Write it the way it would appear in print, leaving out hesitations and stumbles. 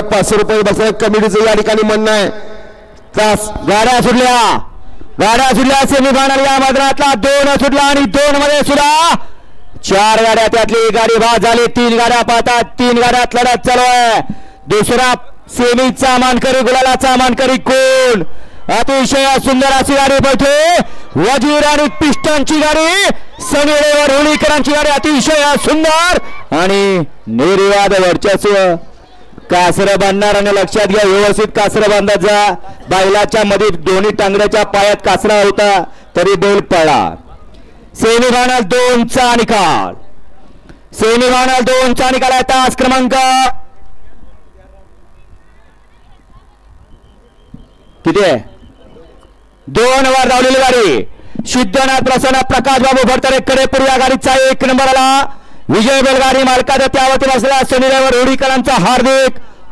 ड्रायव्हरला 500 रुपये बसत कमिटीचं या ठिकाणी म्हणणं आहे. गाड्या सुटल्या सेमीफायनल या मैदानातला 2 सुटला आणि 2 मध्ये सुद्धा 4 गाड्या त्यातली गाडी बाद झाली. 3 गाड्या पाहतात 3 गाड्यात लढत चालू आहे. दुसरा सेमीचा मानकरी गुलालाचा मानकरी कोण अतिशय सुंदर अशी गाडी बैठे वजीर आणि पिस्टनची गाडी सनीवर होळीकरांची गाडी अतिशय सुंदर आणि निर्वाद वर्चस्व. कासर बांधणार आणि लक्षात घ्या व्यवस्थित कासर बांधत जा. बैलाच्या मध्ये दोन्ही टांगड्याच्या पायात कासरा होता तरी बैल पळा. सेमीफायनल 2चा निकाल. सेमीफायनल 2चा निकाल आहे. तास क्रमांक किती आहे 2 वर धावलेली गाडी. सिद्धनाथ प्रसन्न प्रकाश बाबू भरतरे कडेपूर या गाडीचा 1 नंबर आला. विजय बैलगाडी मालकाच्या त्यावरती असलेला सनीवर होळीकरांचा हार्दिक